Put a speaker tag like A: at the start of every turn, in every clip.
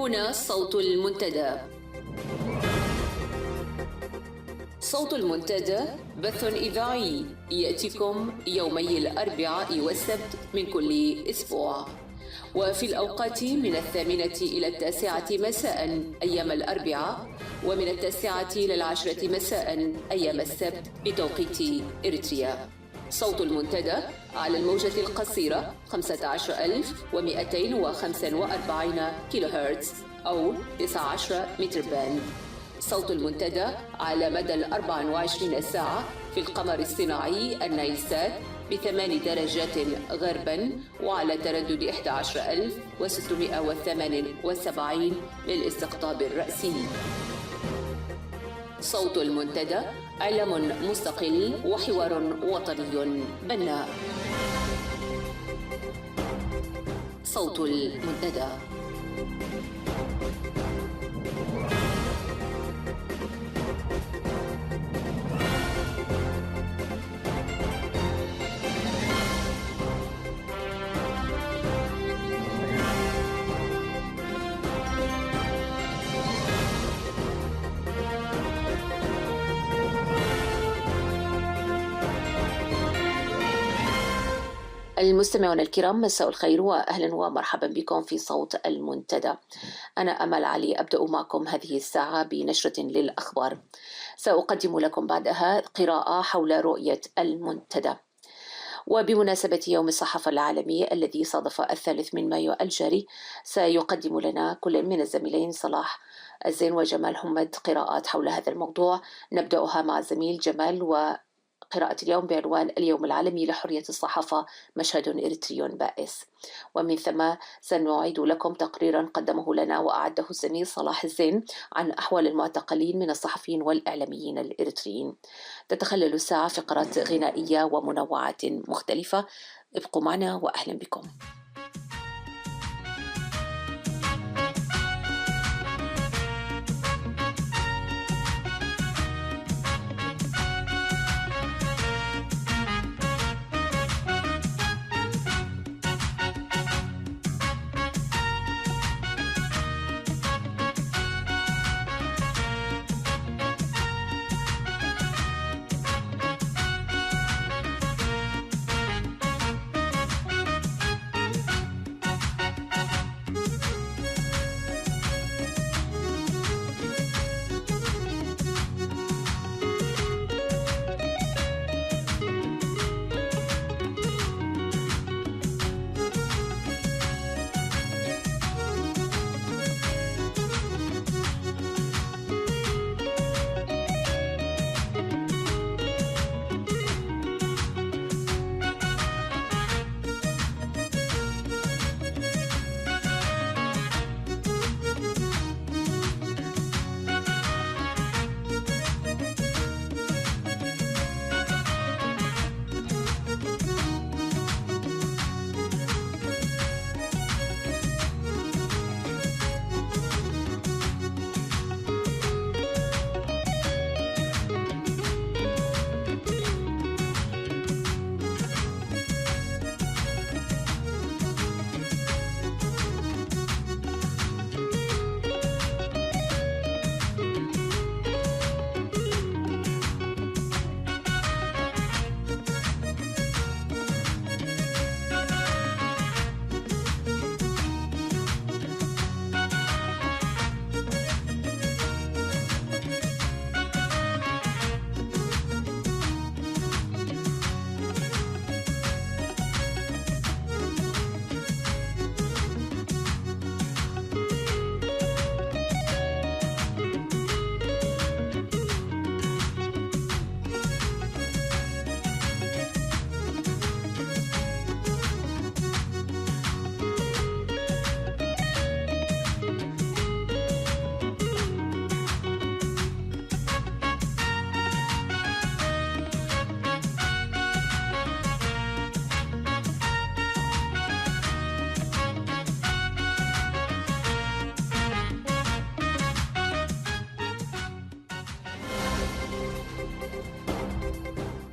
A: هنا صوت المنتدى. صوت المنتدى بث إذاعي يأتيكم يومي الأربعاء والسبت من كل أسبوع، وفي الأوقات من 8 إلى 9 مساء أيام الأربعاء، ومن 9 إلى 10 مساء أيام السبت بتوقيت إريتريا. صوت المنتدى على الموجة القصيرة 15245 كيلو هرتز أو 19 متر باند. صوت المنتدى على مدى 24 ساعة في القمر الصناعي النايلسات ب8 درجات غربا، وعلى تردد 11678 للاستقطاب الرأسي. صوت المنتدى إعلام مستقل وحوار وطني بناء. صوت المنتدى. المستمعون الكرام، مساء الخير وأهلا ومرحبا بكم في صوت المنتدى. أنا أمل علي، أبدأ معكم هذه الساعة بنشرة للأخبار. سأقدم لكم بعدها قراءة حول رؤية المنتدى. وبمناسبة يوم الصحافة العالمي الذي صادف 3 مايو الجاري، سيقدم لنا كل من الزميلين صلاح الزين وجمال حمد قراءات حول هذا الموضوع. نبدأها مع الزميل جمال وقراءة اليوم بعنوان اليوم العالمي لحرية الصحافة، مشهد إريتري بائس. ومن ثم سنعيد لكم تقريرا قدمه لنا وأعده الزميل صلاح الزين عن أحوال المعتقلين من الصحفيين والإعلاميين الإريتريين. تتخلل الساعة فقرات غنائية ومنوعات مختلفة. ابقوا معنا وأهلا بكم.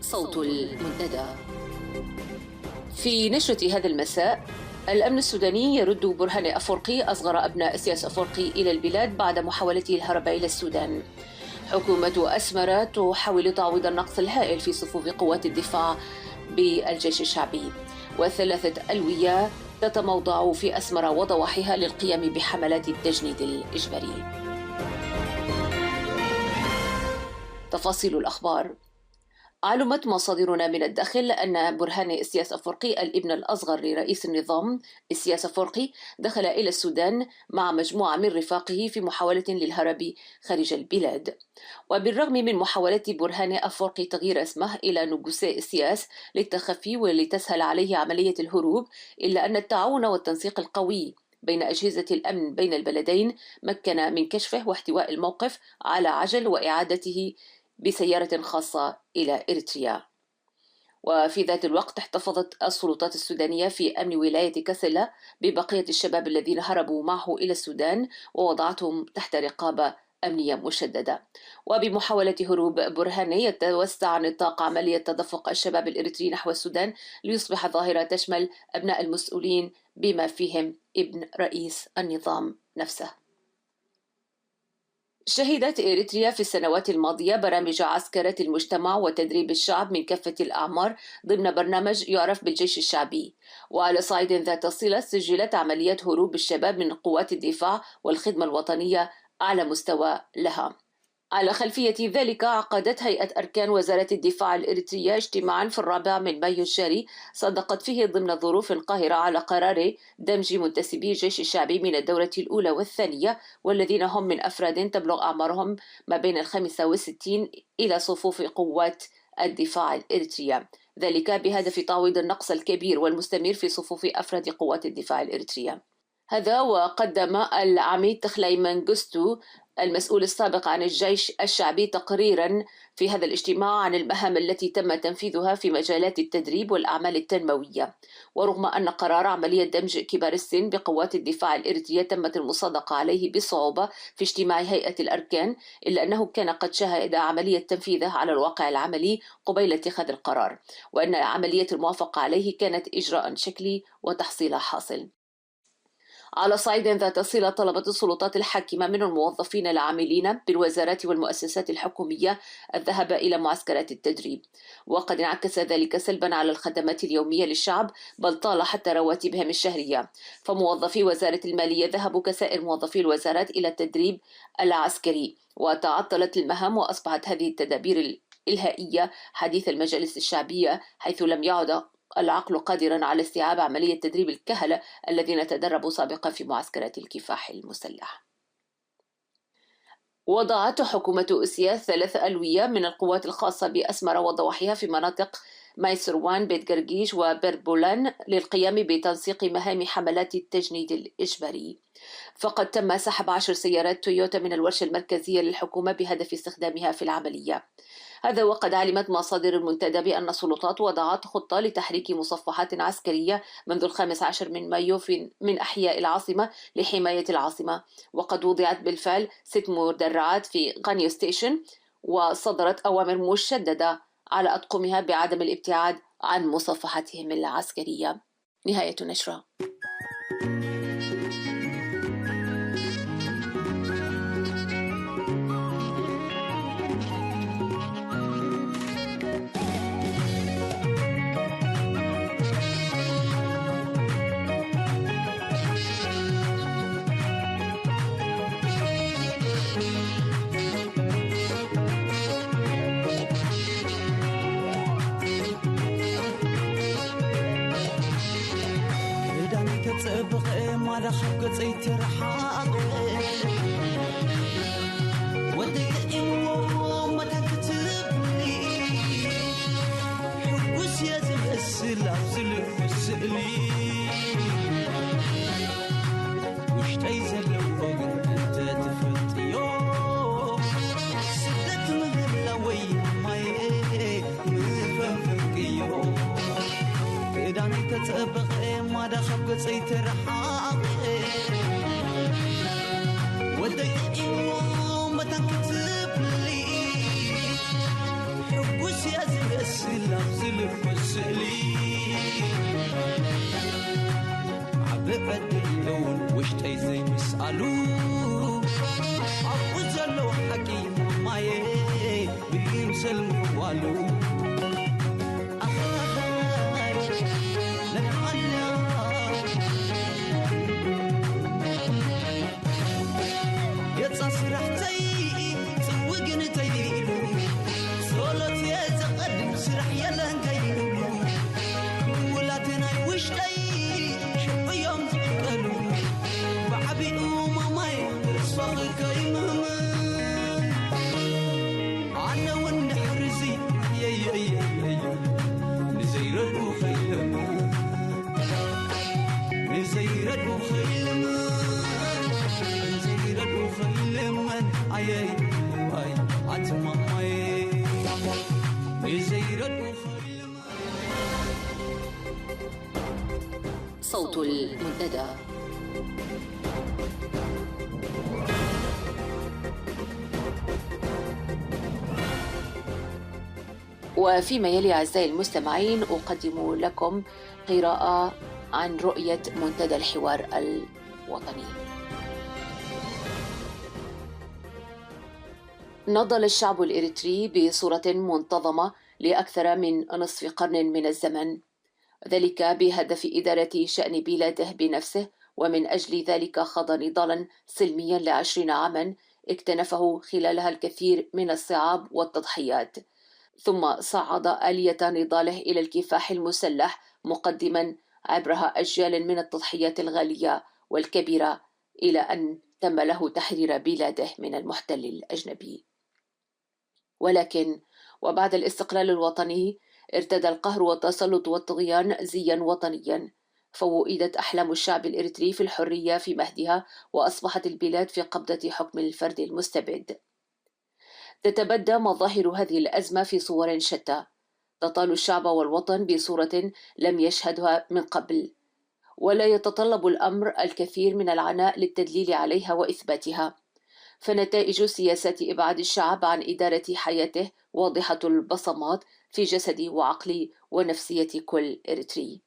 A: صوت المنتدى. في نشرة هذا المساء الأمن السوداني يرد برهان أفورقي أصغر أبناء سياس أفورقي إلى البلاد بعد محاولته الهرب إلى السودان. حكومة أسمرة تحاول تعويض النقص الهائل في صفوف قوات الدفاع بالجيش الشعبي. وثلاثة ألوية تتموضع في أسمرة وضواحيها للقيام بحملات التجنيد الإجباري. تفاصيل الأخبار. علمت مصادرنا من الداخل أن برهان إسياس أفورقي الابن الأصغر لرئيس النظام إسياس أفورقي دخل إلى السودان مع مجموعة من رفاقه في محاولة للهرب خارج البلاد. وبالرغم من محاولة برهان أفورقي تغيير اسمه إلى نجوسي إسياس للتخفي ولتسهل عليه عملية الهروب، إلا أن التعاون والتنسيق القوي بين أجهزة الأمن بين البلدين مكن من كشفه واحتواء الموقف على عجل وإعادته بسيارة خاصة إلى إريتريا. وفي ذات الوقت احتفظت السلطات السودانية في أمن ولاية كسلا ببقية الشباب الذين هربوا معه إلى السودان ووضعتهم تحت رقابة أمنية مشددة. وبمحاولة هروب برهان يتوسع نطاق عملية تدفق الشباب الإريتري نحو السودان ليصبح ظاهرة تشمل أبناء المسؤولين بما فيهم ابن رئيس النظام نفسه. شهدت إريتريا في السنوات الماضية برامج عسكرة المجتمع وتدريب الشعب من كافة الأعمار ضمن برنامج يعرف بالجيش الشعبي. وعلى صعيد ذات صلة سجلت عمليات هروب الشباب من قوات الدفاع والخدمة الوطنية أعلى مستوى لها. على خلفية ذلك عقدت هيئة أركان وزارة الدفاع الإريترية اجتماعا في 4 مايو الجاري صدقت فيه ضمن ظروف قاهرة على قرار دمج منتسبي الجيش الشعبي من الدورة الأولى والثانية والذين هم من أفراد تبلغ أعمارهم ما بين 65 إلى صفوف قوات الدفاع الإريترية، ذلك بهدف تعويض النقص الكبير والمستمر في صفوف أفراد قوات الدفاع الإريترية. هذا وقدم العميد تخلاي منغستو المسؤول السابق عن الجيش الشعبي تقريرا في هذا الاجتماع عن المهام التي تم تنفيذها في مجالات التدريب والأعمال التنموية. ورغم أن قرار عملية دمج كبار السن بقوات الدفاع الإريترية تمت المصادقة عليه بصعوبة في اجتماع هيئة الأركان، إلا أنه كان قد شهد عملية تنفيذه على الواقع العملي قبيل اتخاذ القرار، وأن عملية الموافقة عليه كانت إجراء شكلي وتحصيل حاصل. على صعيد ذات صلة طلبت السلطات الحاكمة من الموظفين العاملين بالوزارات والمؤسسات الحكومية الذهاب إلى معسكرات التدريب، وقد انعكس ذلك سلبا على الخدمات اليومية للشعب بل طال حتى رواتبهم الشهرية. فموظفي وزارة المالية ذهبوا كسائر موظفي الوزارات إلى التدريب العسكري، وتعطلت المهام وأصبحت هذه التدابير الإلهائية حديث المجالس الشعبية، حيث لم يعد العقل قادرا على استيعاب عملية تدريب الكهنة الذين تدربوا سابقا في معسكرات الكفاح المسلح. وضعت حكومة إسياس 3 ألوية من القوات الخاصة بأسمرة وضواحيها في مناطق مايسروان، بيت قرقيش وبربولان للقيام بتنسيق مهام حملات التجنيد الإجباري. فقد تم سحب 10 سيارات تويوتا من الورشة المركزية للحكومة بهدف استخدامها في العملية. هذا وقد علمت مصادر المنتدى بأن السلطات وضعت خطة لتحريك مصفحات عسكرية منذ 15 من مايو من أحياء العاصمة لحماية العاصمة، وقد وضعت بالفعل 6 مدرعات في غانيو ستيشن، وصدرت أوامر مشددة على أطقمها بعدم الابتعاد عن مصفحاتهم العسكرية. نهاية نشرة.
B: على خبقة يترحق وديك إمو ما تكتبني حبوس يا تمثل عبزل وسألي وش تيزل فوق أنت تفتيو سدت مهلا وين ما مفهمكيو كداني كتبقى ما دخل قصي ترحق وديك إمو ما تكتب لي حبوس يا زلسل أبزل وسألي
A: صوت المنتدى. وفيما يلي أعزائي المستمعين أقدم لكم قراءة عن رؤية منتدى الحوار الوطني. نضل الشعب الإريتري بصورة منتظمة لأكثر من نصف قرن من الزمن، ذلك بهدف إدارة شأن بلاده بنفسه، ومن أجل ذلك خاض نضالا سلميا ل20 عاما اكتنفه خلالها الكثير من الصعاب والتضحيات، ثم صعد آلية نضاله إلى الكفاح المسلح، مقدما عبرها أجيال من التضحيات الغالية والكبيرة، إلى أن تم له تحرير بلاده من المحتل الأجنبي. ولكن وبعد الاستقلال الوطني ارتدى القهر والتسلط والطغيان زيا وطنيا، فوئدت أحلام الشعب الإريتري في الحرية في مهدها، وأصبحت البلاد في قبضة حكم الفرد المستبد. تتبدى مظاهر هذه الأزمة في صور شتى، تطال الشعب والوطن بصورة لم يشهدها من قبل، ولا يتطلب الأمر الكثير من العناء للتدليل عليها وإثباتها، فنتائج سياسات إبعاد الشعب عن إدارة حياته واضحة البصمات في جسد وعقل ونفسية كل إريتري،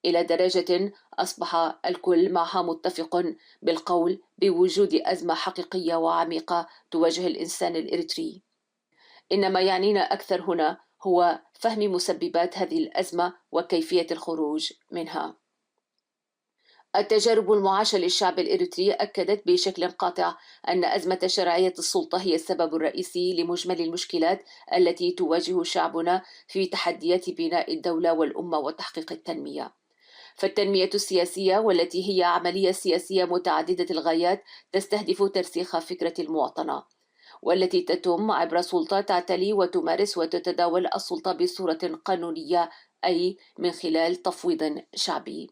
A: إلى درجة أصبح الكل معها متفق بالقول بوجود أزمة حقيقية وعميقة تواجه الإنسان الإريتري. إنما يعنينا أكثر هنا هو فهم مسببات هذه الأزمة وكيفية الخروج منها. التجارب المعاشة للشعب الإريتري أكدت بشكل قاطع أن أزمة شرعية السلطة هي السبب الرئيسي لمجمل المشكلات التي تواجه شعبنا في تحديات بناء الدولة والأمة وتحقيق التنمية. فالتنمية السياسية، والتي هي عملية سياسية متعددة الغايات تستهدف ترسيخ فكرة المواطنة، والتي تتم عبر سلطة تعتلي وتمارس وتتداول السلطة بصورة قانونية، أي من خلال تفويض شعبي.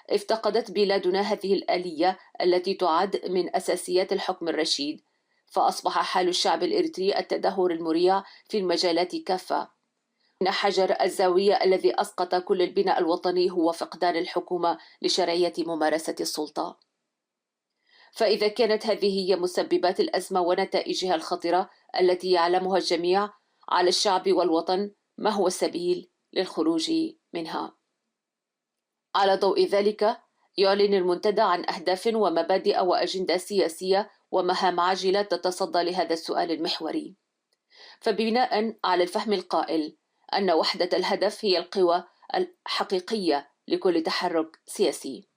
A: افتقدت بلادنا هذه الآلية التي تعد من أساسيات الحكم الرشيد، فأصبح حال الشعب الإريتري التدهور المريع في المجالات كافة. إن حجر الزاوية الذي أسقط كل البناء الوطني هو فقدان الحكومة لشرعية ممارسة السلطة. فإذا كانت هذه هي مسببات الأزمة ونتائجها الخطرة التي يعلمها الجميع، على الشعب والوطن ما هو السبيل للخروج منها؟ على ضوء ذلك يعلن المنتدى عن أهداف ومبادئ وأجندة سياسية ومهام عاجلة تتصدى لهذا السؤال المحوري. فبناء على الفهم القائل أن وحدة الهدف هي القوى الحقيقية لكل تحرك سياسي،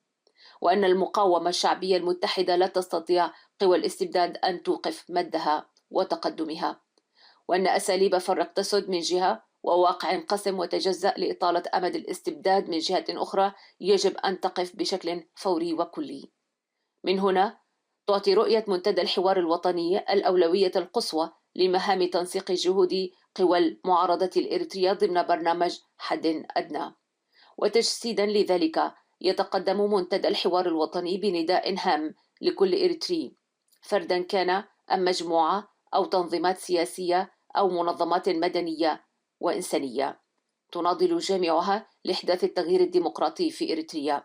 A: وأن المقاومة الشعبية المتحدة لا تستطيع قوى الاستبداد أن توقف مدها وتقدمها، وأن أساليب فرق تسد من جهة وواقع انقسم وتجزأ لإطالة أمد الاستبداد من جهة أخرى يجب أن تقف بشكل فوري وكلي. من هنا تعطي رؤية منتدى الحوار الوطني الأولوية القصوى لمهام تنسيق جهود قوى المعارضة الإريترية ضمن برنامج حد أدنى. وتجسيدا لذلك يتقدم منتدى الحوار الوطني بنداء هام لكل إريتري، فردا كان أم مجموعة أو تنظيمات سياسية أو منظمات مدنية وإنسانية، تناضل جميعها لإحداث التغيير الديمقراطي في إريتريا،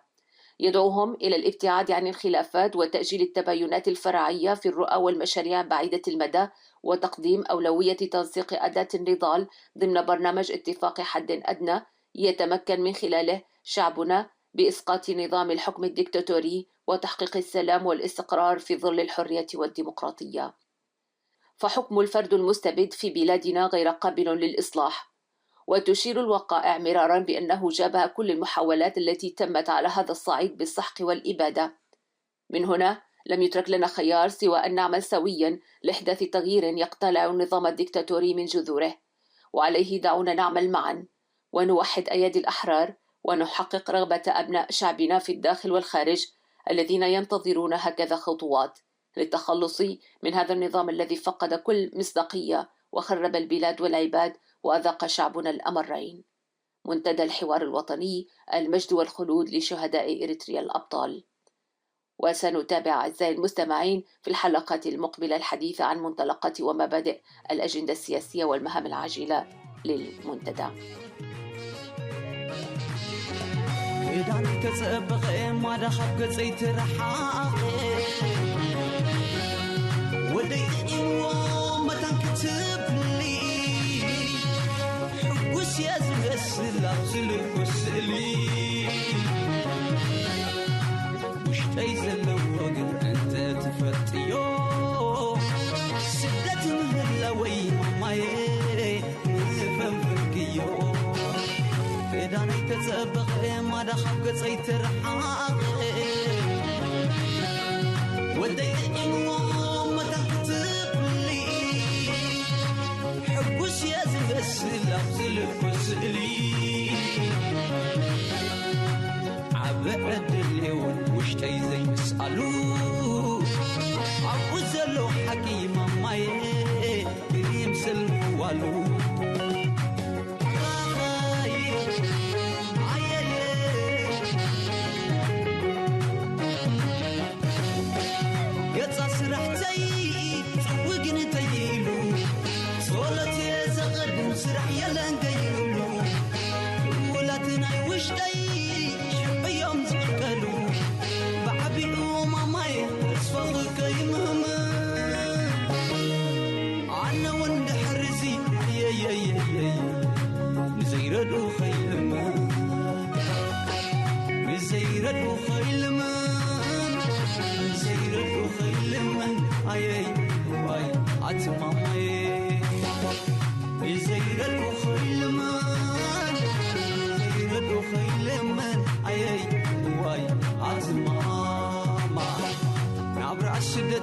A: يدعوهم إلى الابتعاد عن الخلافات وتأجيل التباينات الفرعية في الرؤى والمشاريع بعيدة المدى، وتقديم أولوية تنسيق أداة النضال ضمن برنامج اتفاق حد أدنى يتمكن من خلاله شعبنا بإسقاط نظام الحكم الدكتاتوري وتحقيق السلام والاستقرار في ظل الحرية والديمقراطية. فحكم الفرد المستبد في بلادنا غير قابل للإصلاح، وتشير الوقائع مرارا بأنه جابها كل المحاولات التي تمت على هذا الصعيد بالسحق والإبادة. من هنا لم يترك لنا خيار سوى أن نعمل سويا لإحداث تغيير يقتلع النظام الدكتاتوري من جذوره، وعليه دعونا نعمل معا ونوحد أيادي الأحرار ونحقق رغبة أبناء شعبنا في الداخل والخارج الذين ينتظرون هكذا خطوات للتخلص من هذا النظام الذي فقد كل مصداقية وخرب البلاد والعباد وأذاق شعبنا الأمرين. منتدى الحوار الوطني، المجد والخلود لشهداء إريتريا الأبطال. وسنتابع أعزائي المستمعين في الحلقات المقبلة الحديث عن منطلقات ومبادئ الأجندة السياسية والمهام العاجلة للمنتدى.
B: وشتي زلوقن أنت تفتيو سدت مهلوي ماي نفهم فرقيو كداني تسبق ما دخل قصي ترحاق وديت إنو ما تكتب لي حبوش يا زبس لابزل وسلي عبعد اليوم وشتي زي مسألو عبوزلو حكيم ماي يمسل والو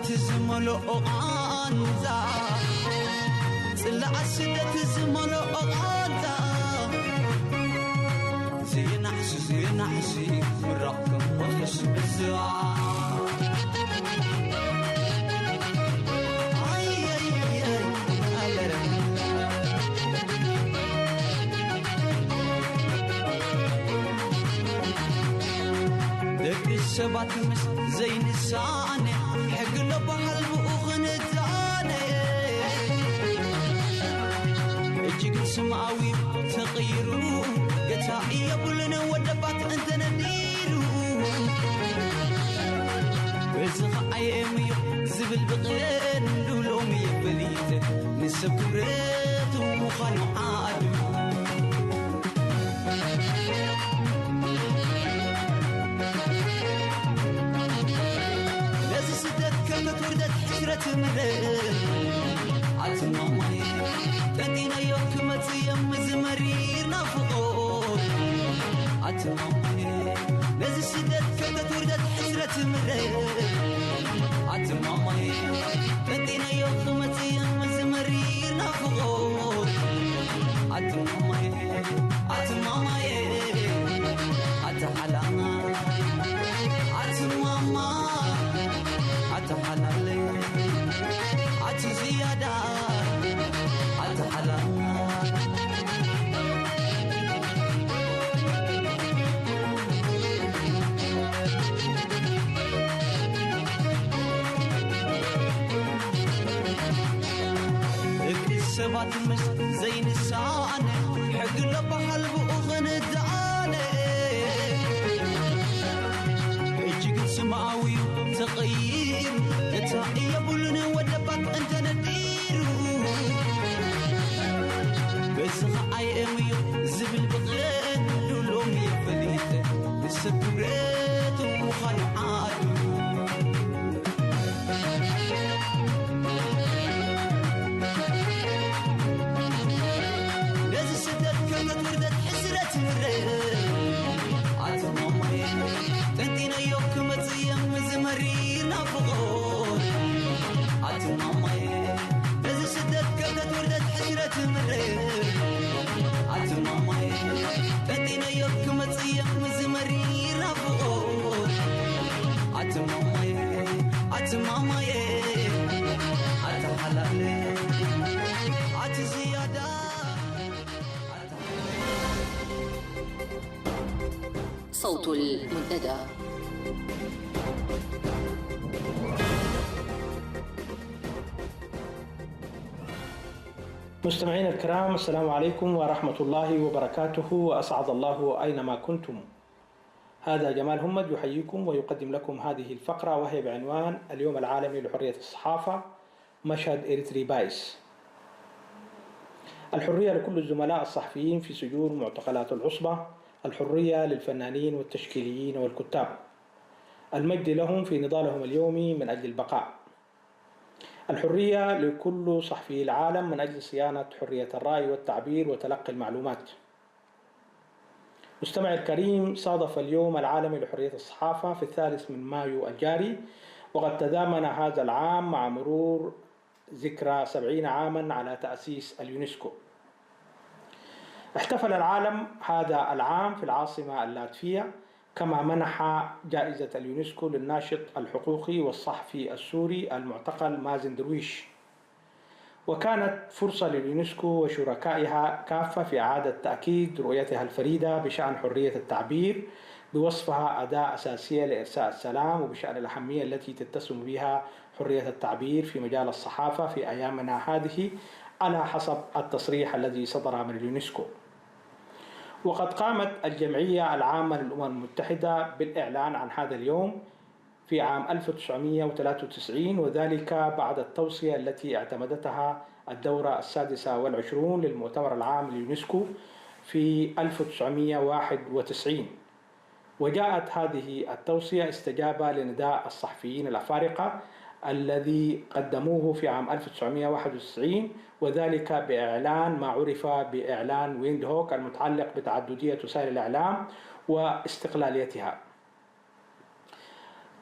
B: تزملو أغانزا سلا عسدة تزملو أغانزا زي نحسي مرقم وخش بزعا دك السبات مس زي نساني حقل بحلب وغنتاني اجيك سماوي تغيرو قتائي يبلنا ودبات انت نديرو بزغ ايامي زبل بغين دولوم يبليت نسبرت ومخانو عادو عتمامي تدينا يوم تيم زمرير نفقور عتمامي لازم سدت كذا توردت حسرة مرير عتمامي تدينا يوم تيم زمرير نفقور عتمامي عتحلانا عتماما عتحلالي زيادة عتحلا السبات مس زي نساني حقل بحلب وغنداني اجيك سماوي تغيير يتاقي يبولن ودبات انت نديرو بس ايامي زبل بغين لولوم يفليت السكرات وخلعات لازم سدت كانت وردت حس
A: صوت المنتدى.
C: مستمعينا الكرام، السلام عليكم ورحمة الله وبركاته، وأسعد الله أينما كنتم. هذا جمال همد يحييكم ويقدم لكم هذه الفقرة، وهي بعنوان اليوم العالمي لحرية الصحافة، مشهد إريتري بائس. الحرية لكل الزملاء الصحفيين في سجون معتقلات العصبة، الحرية للفنانين والتشكيليين والكتاب، المجد لهم في نضالهم اليومي من أجل البقاء. الحرية لكل صحفي العالم من أجل صيانة حرية الرأي والتعبير وتلقي المعلومات. مستمعي الكريم، صادف اليوم العالمي لحرية الصحافة في 3 مايو الجاري، وقد تزامن هذا العام مع مرور ذكرى 70 عاما على تأسيس اليونسكو. احتفل العالم هذا العام في العاصمة اللاتفية، كما منح جائزة اليونسكو للناشط الحقوقي والصحفي السوري المعتقل مازن درويش. وكانت فرصة لليونسكو وشركائها كافة في إعادة تأكيد رؤيتها الفريدة بشأن حرية التعبير، بوصفها أداة أساسية لإرساء السلام، وبشأن الأهمية التي تتسم بها حرية التعبير في مجال الصحافة في أيامنا هذه، على حسب التصريح الذي صدر من اليونسكو. وقد قامت الجمعية العامة للأمم المتحدة بالإعلان عن هذا اليوم في عام 1993، وذلك بعد التوصية التي اعتمدتها الدورة 26 للمؤتمر العام لليونسكو في 1991. وجاءت هذه التوصية استجابة لنداء الصحفيين الأفارقة الذي قدموه في عام 1991، وذلك بإعلان ما عرف بإعلان ويندهوك المتعلق بتعددية وسائل الإعلام واستقلاليتها.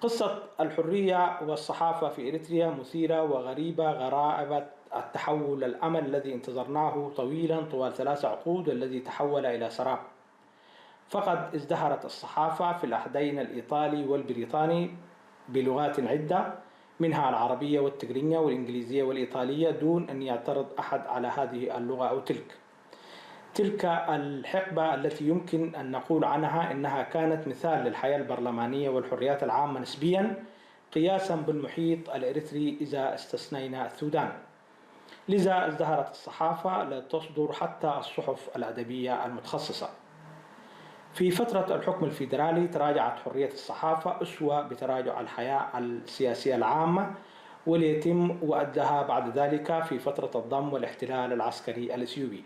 C: قصة الحرية والصحافة في إريتريا مثيرة وغريبة، غرابة التحول الأمل الذي انتظرناه طويلا طوال 3 عقود، والذي تحول إلى سراب. فقد ازدهرت الصحافة في العهدين الإيطالي والبريطاني بلغات عدة، منها العربية والتجرينية والإنجليزية والإيطالية، دون أن يعترض أحد على هذه اللغة أو تلك الحقبة التي يمكن أن نقول عنها إنها كانت مثال للحياة البرلمانية والحريات العامة نسبيا، قياسا بالمحيط الإريتري إذا استثنينا السودان. لذا ازدهرت الصحافة لتصدر حتى الصحف الأدبية المتخصصة. في فترة الحكم الفيدرالي تراجعت حرية الصحافة أسوأ بتراجع الحياة السياسية العامة، وليتم وأدها بعد ذلك في فترة الضم والاحتلال العسكري الإثيوبي.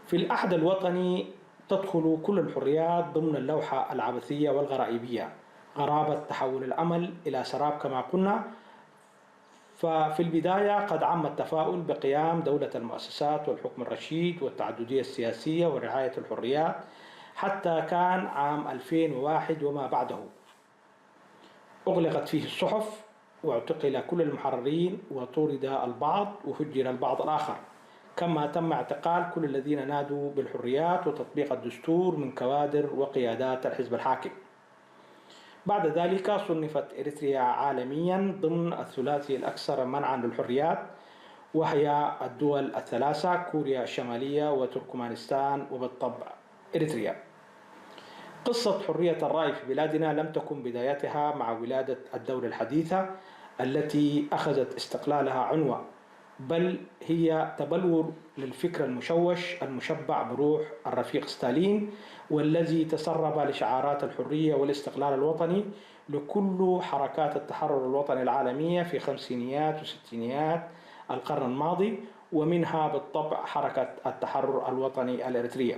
C: في الأحد الوطني تدخل كل الحريات ضمن اللوحة العبثية والغرائبية، غرابة تحول الأمل إلى سراب كما قلنا. ففي البداية قد عم التفاؤل بقيام دولة المؤسسات والحكم الرشيد والتعددية السياسية ورعاية الحريات، حتى كان عام 2001 وما بعده أغلقت فيه الصحف، واعتقل كل المحررين، وطرد البعض، وهجر البعض الآخر، كما تم اعتقال كل الذين نادوا بالحريات وتطبيق الدستور من كوادر وقيادات الحزب الحاكم. بعد ذلك صنفت إريتريا عالميا ضمن الثلاثي الأكثر منعا للحريات، وهي الدول الثلاثة: كوريا الشمالية وتركمانستان وبالطبع إريتريا. قصة حرية الرأي في بلادنا لم تكن بدايتها مع ولادة الدولة الحديثة التي أخذت استقلالها عنوة، بل هي تبلور للفكر المشوش المشبع بروح الرفيق ستالين، والذي تسرب لشعارات الحرية والاستقلال الوطني لكل حركات التحرر الوطني العالمية في خمسينيات وستينيات القرن الماضي، ومنها بالطبع حركة التحرر الوطني الإريترية.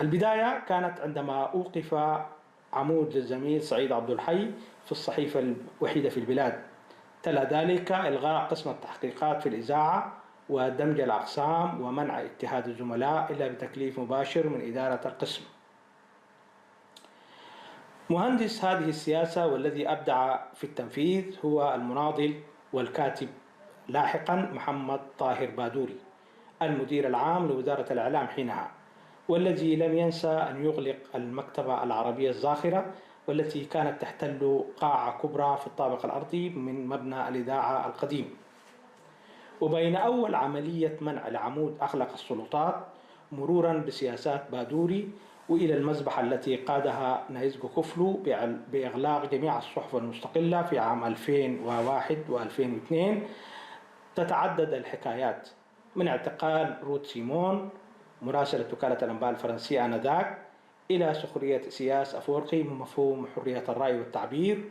C: البداية كانت عندما أوقف عمود للزميل سعيد عبد الحي في الصحيفة الوحيدة في البلاد. تلا ذلك إلغاء قسم التحقيقات في الإذاعة ودمج الأقسام ومنع اجتهاد الزملاء إلا بتكليف مباشر من إدارة القسم. مهندس هذه السياسة والذي أبدع في التنفيذ هو المناضل والكاتب لاحقا محمد طاهر بادوري، المدير العام لوزارة الإعلام حينها، والذي لم ينسى أن يغلق المكتبة العربية الزاخرة، والتي كانت تحتل قاعة كبرى في الطابق الأرضي من مبنى الإذاعة القديم. وبين أول عملية منع العمود أغلق السلطات، مرورا بسياسات بادوري وإلى المذبحة التي قادها نايزغو كوفلو بإغلاق جميع الصحف المستقلة في عام 2001 و2002. تتعدد الحكايات من اعتقال روت سيمون مراسلة وكالة الأنباء الفرنسية آنذاك إلى سخرية سياس أفورقي من مفهوم حرية الرأي والتعبير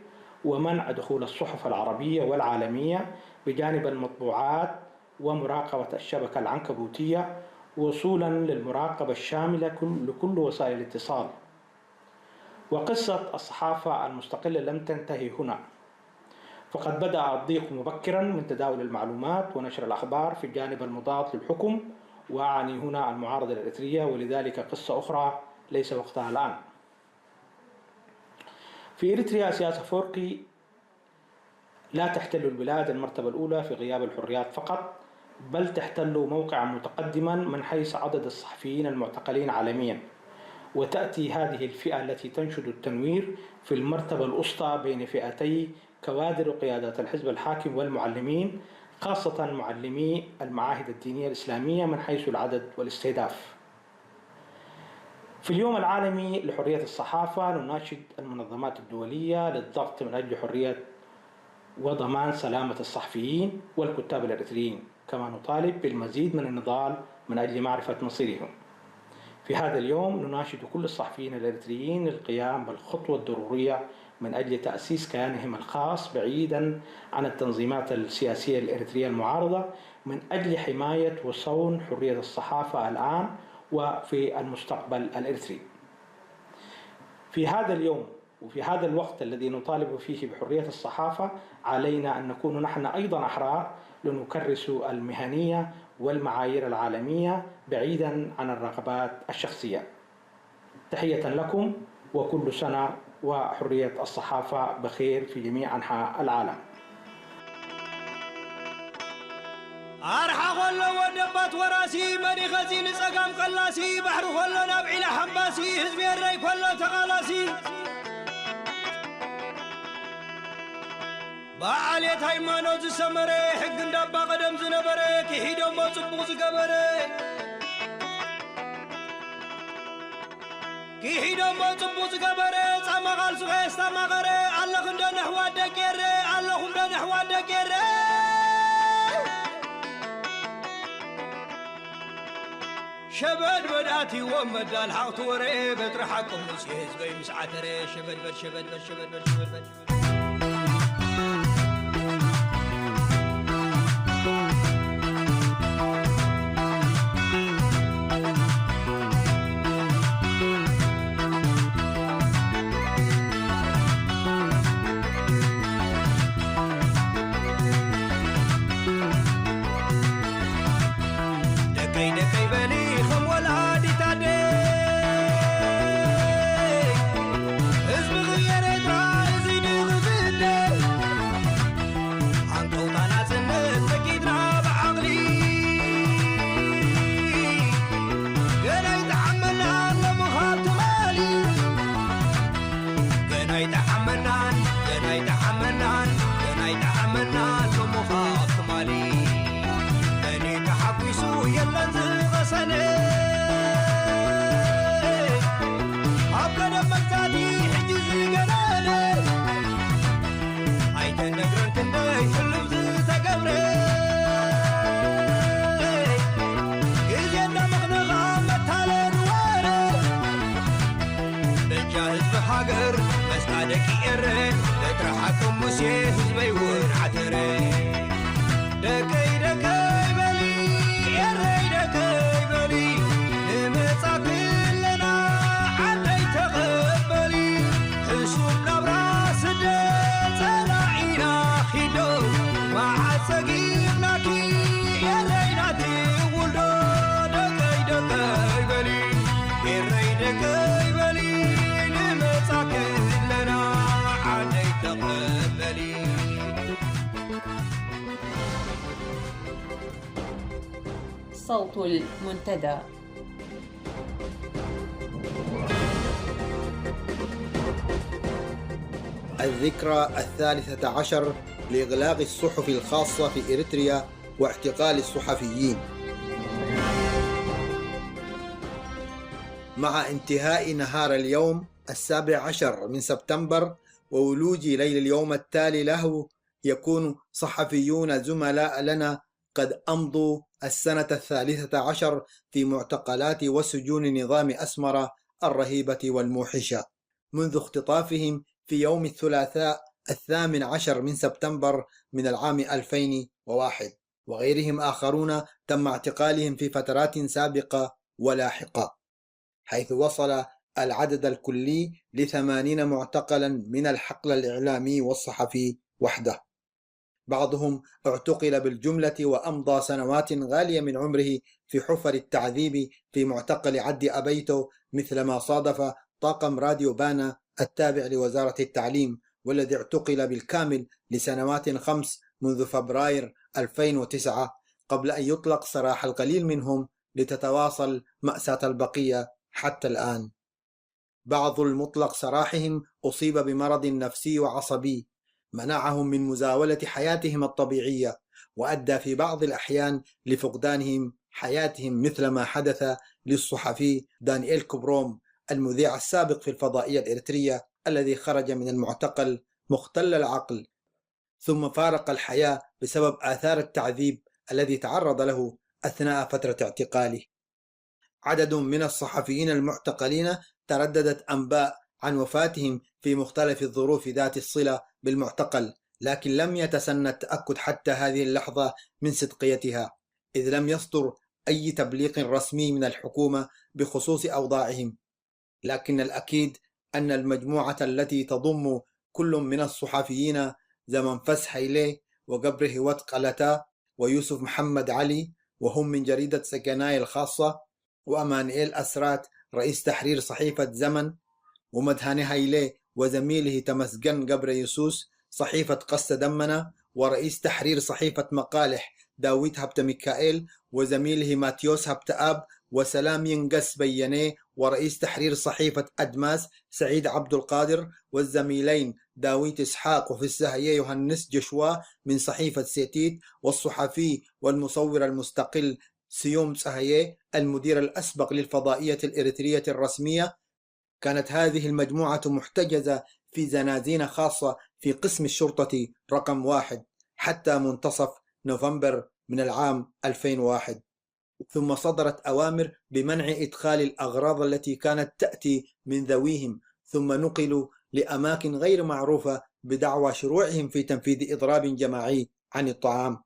C: ومنع دخول الصحف العربية والعالمية بجانب المطبوعات ومراقبة الشبكة العنكبوتية وصولا للمراقبة الشاملة لكل وسائل الاتصال. وقصة الصحافة المستقلة لم تنتهي هنا، فقد بدأ الضيق مبكرا من تداول المعلومات ونشر الأخبار في الجانب المضاد للحكم، وأعني هنا المعارضة الإريترية، ولذلك قصة أخرى ليس وقتها الآن. في إريتريا سياسة أفورقي لا تحتل البلاد المرتبة الأولى في غياب الحريات فقط، بل تحتل موقعا متقدما من حيث عدد الصحفيين المعتقلين عالميا، وتأتي هذه الفئة التي تنشد التنوير في المرتبة الوسطى بين فئتي كوادر وقيادات الحزب الحاكم والمعلمين، خاصة معلمي المعاهد الدينية الإسلامية من حيث العدد والاستهداف. في اليوم العالمي لحرية الصحافة نناشد المنظمات الدولية للضغط من أجل حرية وضمان سلامة الصحفيين والكتاب الإريتريين، كما نطالب بالمزيد من النضال من أجل معرفة مصيرهم. في هذا اليوم نناشد كل الصحفيين الإريتريين للقيام بالخطوة الضرورية من أجل تأسيس كيانهم الخاص بعيدا عن التنظيمات السياسية الإريترية المعارضة، من أجل حماية وصون حرية الصحافة الآن وفي المستقبل الإريتري. في هذا اليوم وفي هذا الوقت الذي نطالب فيه بحرية الصحافة، علينا أن نكون نحن أيضا أحرار لنكرس المهنية والمعايير العالمية بعيدا عن الرغبات الشخصية. تحية لكم، وكل سنة وحرية الصحافة بخير في جميع أنحاء العالم.
B: أرحى خلو ودبات وراسي مني خزين سقام قلاسي بحر خلو نبعي لحنباسي هزبي الري خلو تغالاسي بعاليت هايمانو زسمري حق ندبا قدم زنبري كيهيدو موصبو زقبري كيهيدو موصبو زقبري ساما غالسو غيستا مغري الله خندو نحوا دكيري الله خندو نحوا دكيري شبد بداتي ومد الحق توري بترحكم نسيز بي مسعتري شبد بد شبد بد شبد بد شبد بد
A: صوت المنتدى.
D: الذكرى 13 لإغلاق الصحف الخاصة في إريتريا واعتقال الصحفيين. مع انتهاء نهار اليوم 17 من سبتمبر وولوج ليل اليوم التالي له، يكون صحفيون زملاء لنا قد أمضوا السنة 13 في معتقلات وسجون نظام أسمرة الرهيبة والموحشة، منذ اختطافهم في يوم الثلاثاء 18 من سبتمبر من العام 2001، وغيرهم آخرون تم اعتقالهم في فترات سابقة ولاحقة، حيث وصل العدد الكلي ل80 معتقلا من الحقل الإعلامي والصحفي وحده. بعضهم اعتقل بالجملة وأمضى سنوات غالية من عمره في حفر التعذيب في معتقل عد أبيتو، مثل ما صادف طاقم راديو بانا التابع لوزارة التعليم، والذي اعتقل بالكامل لسنوات 5 منذ فبراير 2009 قبل أن يطلق سراح القليل منهم، لتتواصل مأساة البقية حتى الآن. بعض المطلق سراحهم أصيب بمرض نفسي وعصبي منعهم من مزاولة حياتهم الطبيعية، وأدى في بعض الأحيان لفقدانهم حياتهم، مثل ما حدث للصحفي دانييل كوبروم المذيع السابق في الفضائية الإريترية، الذي خرج من المعتقل مختل العقل ثم فارق الحياة بسبب آثار التعذيب الذي تعرض له أثناء فترة اعتقاله. عدد من الصحفيين المعتقلين ترددت أنباء عن وفاتهم في مختلف الظروف ذات الصلة بالمعتقل، لكن لم يتسنى التأكد حتى هذه اللحظة من صدقيتها، إذ لم يصدر أي تبليغ رسمي من الحكومة بخصوص أوضاعهم. لكن الأكيد أن المجموعة التي تضم كل من الصحفيين زمن فس هيلي وقبر هوات قلتا ويوسف محمد علي، وهم من جريدة سكناي الخاصة، وأمانييل أسرات رئيس تحرير صحيفة زمن، ومدهاني هيلي وزميله تمسجن قبر يسوس صحيفة قصة دمنا، ورئيس تحرير صحيفة مقالح داويد هبت ميكائيل وزميله ماتيوس هبت آب، وسلام ينقس بيانيه ورئيس تحرير صحيفة أدماس سعيد عبد القادر، والزميلين داويد إسحاق وفي السهية يوهنس جشوا من صحيفة سيتيت، والصحفي والمصور المستقل سيوم سهية المدير الأسبق للفضائية الإريترية الرسمية. كانت هذه المجموعة محتجزة في زنازين خاصة في قسم الشرطة رقم 1 حتى منتصف نوفمبر من العام 2001، ثم صدرت أوامر بمنع إدخال الأغراض التي كانت تأتي من ذويهم، ثم نقلوا لأماكن غير معروفة بدعوى شروعهم في تنفيذ إضراب جماعي عن الطعام.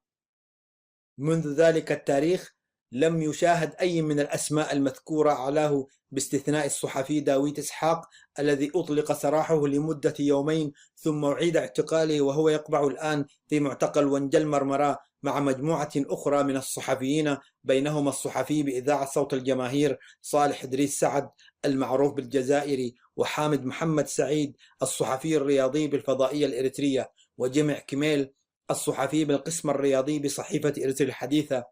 D: منذ ذلك التاريخ لم يشاهد أي من الأسماء المذكورة أعلاه باستثناء الصحفي داويد إسحاق الذي أطلق سراحه لمدة يومين ثم أعيد اعتقاله، وهو يقبع الآن في معتقل ونجل مرمراء مع مجموعة أخرى من الصحفيين، بينهم الصحفي بإذاعة صوت الجماهير صالح إدريس سعد المعروف بالجزائري، وحامد محمد سعيد الصحفي الرياضي بالفضائية الإريترية، وجمع كميل الصحفي بالقسم الرياضي بصحيفة إريتريا الحديثة،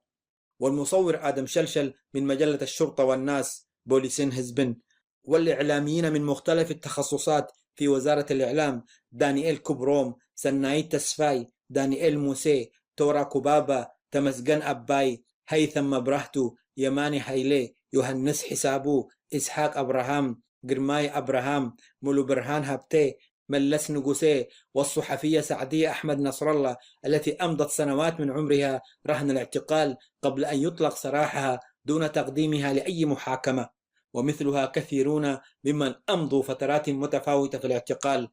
D: والمصور آدم شلشل من مجلة الشرطة والناس بوليسين هزبن، والإعلاميين من مختلف التخصصات في وزارة الإعلام دانييل كوبروم، سنايت تسفاي، دانييل موسي، تورا كوبابا، تمسجن أباي، هيثم مبرهتو، يماني هيلي، يوهنس حسابو، إسحاق أبراهام، قرماي أبراهام، مولو برهان هبتي، ملس نقوسي، والصحفية سعدية أحمد نصر الله التي أمضت سنوات من عمرها رهن الاعتقال قبل أن يطلق سراحها دون تقديمها لأي محاكمة، ومثلها كثيرون ممن أمضوا فترات متفاوتة في الاعتقال.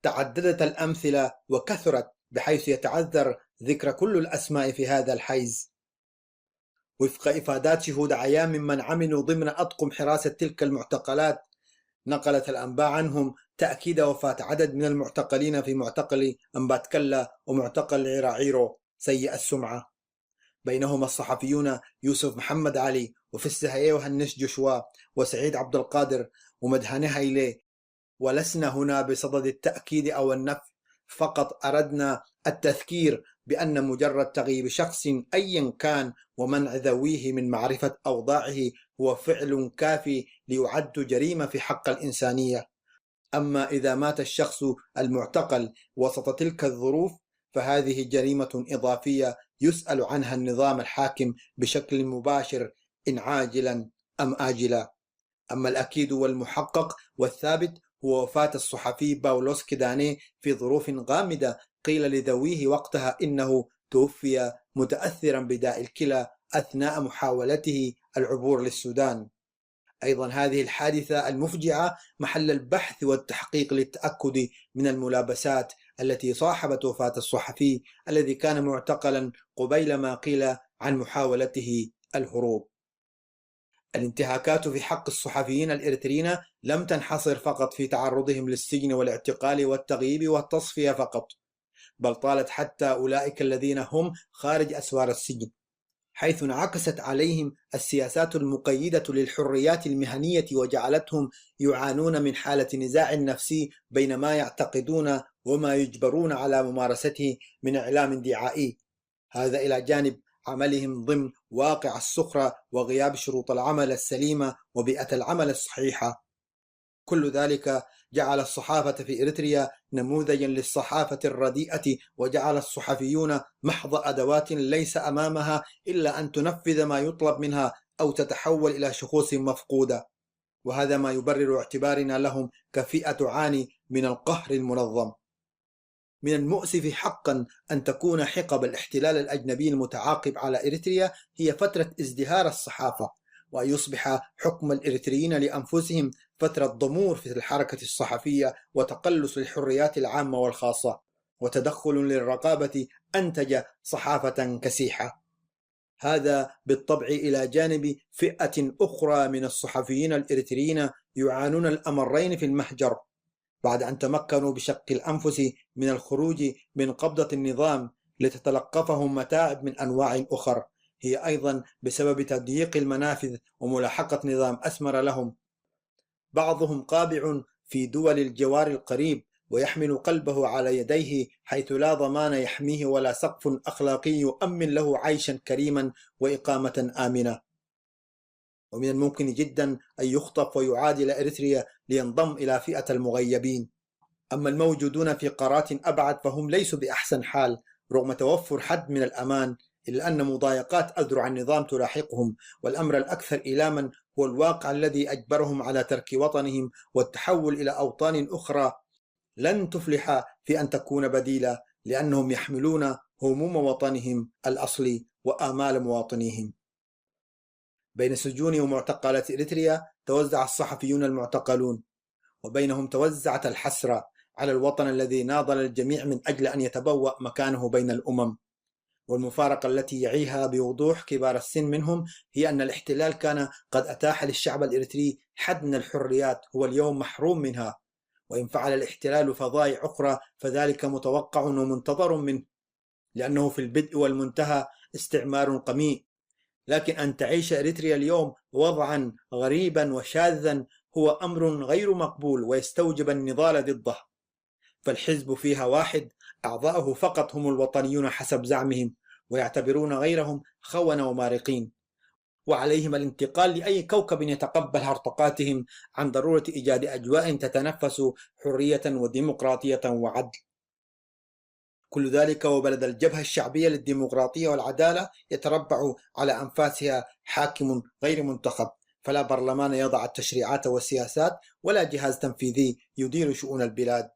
D: تعددت الأمثلة وكثرت بحيث يتعذر ذكر كل الأسماء في هذا الحيز. وفق إفادات شهود عيان ممن عملوا ضمن أطقم حراسة تلك المعتقلات، نقلت الأنباء عنهم تأكيد وفاة عدد من المعتقلين في معتقل أمباتكلا ومعتقل عيراعيرو سيء السمعة، بينهم الصحفيون يوسف محمد علي وفي السهية وهنش جشوا وسعيد عبد القادر ومدهاني هيلي. ولسنا هنا بصدد التأكيد أو النفي، فقط أردنا التذكير بأن مجرد تغييب شخص أيا كان ومنع ذويه من معرفة أوضاعه هو فعل كافي ليعد جريمة في حق الإنسانية. أما إذا مات الشخص المعتقل وسط تلك الظروف فهذه جريمة إضافية يسأل عنها النظام الحاكم بشكل مباشر إن عاجلا أم آجلا. أما الأكيد والمحقق والثابت هو وفاة الصحفي باولوس كيداني في ظروف غامضة، قيل لذويه وقتها إنه توفي متأثرا بداء الكلى أثناء محاولته العبور للسودان. أيضا هذه الحادثة المفجعة محل البحث والتحقيق للتأكد من الملابسات التي صاحبت وفاة الصحفي الذي كان معتقلا قبيل ما قيل عن محاولته الهروب. الانتهاكات في حق الصحفيين الإريتريين لم تنحصر فقط في تعرضهم للسجن والاعتقال والتغييب والتصفية فقط، بل طالت حتى أولئك الذين هم خارج أسوار السجن، حيث انعكست عليهم السياسات المقيدة للحريات المهنية وجعلتهم يعانون من حالة نزاع نفسي بين ما يعتقدون وما يجبرون على ممارسته من إعلام دعائي، هذا إلى جانب عملهم ضمن واقع السخرة وغياب شروط العمل السليمة وبيئة العمل الصحيحة. كل ذلك جعل الصحافة في إريتريا نموذجا للصحافة الرديئة، وجعل الصحفيون محض أدوات ليس أمامها إلا أن تنفذ ما يطلب منها أو تتحول إلى شخوص مفقودة، وهذا ما يبرر اعتبارنا لهم كفئة تعاني من القهر المنظم. من المؤسف حقا أن تكون حقب الاحتلال الأجنبي المتعاقب على إريتريا هي فترة ازدهار الصحافة، وأن يصبح حكم الإريتريين لأنفسهم فترة ضمور في الحركة الصحفية وتقلص الحريات العامة والخاصة، وتدخل للرقابة أنتج صحافة كسيحة. هذا بالطبع إلى جانب فئة أخرى من الصحفيين الإريتريين يعانون الأمرين في المحجر بعد أن تمكنوا بشق الأنفس من الخروج من قبضة النظام لتتلقفهم متاعب من أنواع أخرى، هي أيضا بسبب تضييق المنافذ وملاحقة نظام أسمر لهم. بعضهم قابع في دول الجوار القريب ويحمل قلبه على يديه، حيث لا ضمان يحميه ولا سقف أخلاقي يؤمن له عيشا كريما وإقامة آمنة. ومن الممكن جدا أن يخطف ويعاد إلى إريتريا لينضم إلى فئة المغيبين. أما الموجودون في قارات أبعد فهم ليسوا بأحسن حال رغم توفر حد من الأمان، إلا أن مضايقات أذرع النظام تلاحقهم، والأمر الأكثر إيلاما هو الواقع الذي أجبرهم على ترك وطنهم والتحول إلى أوطان أخرى لن تفلح في أن تكون بديلة، لأنهم يحملون هموم وطنهم الأصلي وآمال مواطنيهم. بين سجون ومعتقلات إريتريا توزع الصحفيون المعتقلون، وبينهم توزعت الحسرة على الوطن الذي ناضل الجميع من أجل أن يتبوأ مكانه بين الأمم. والمفارقة التي يعيها بوضوح كبار السن منهم هي أن الاحتلال كان قد أتاح للشعب الإريتري حد من الحريات هو اليوم محروم منها، وإن فعل الاحتلال فضائع أخرى فذلك متوقع ومنتظر منه، لأنه في البدء والمنتهى استعمار قميء. لكن أن تعيش إريتريا اليوم وضعا غريبا وشاذا هو أمر غير مقبول ويستوجب النضال ضده، فالحزب فيها واحد، أعضاؤه فقط هم الوطنيون حسب زعمهم، ويعتبرون غيرهم خونة ومارقين، وعليهم الانتقال لأي كوكب يتقبل هرطقاتهم عن ضرورة إيجاد أجواء تتنفس حرية وديمقراطية وعدل. كل ذلك وبلد الجبهة الشعبية للديمقراطية والعدالة يتربع على أنفاسها حاكم غير منتخب، فلا برلمان يضع التشريعات والسياسات ولا جهاز تنفيذي يدير شؤون البلاد.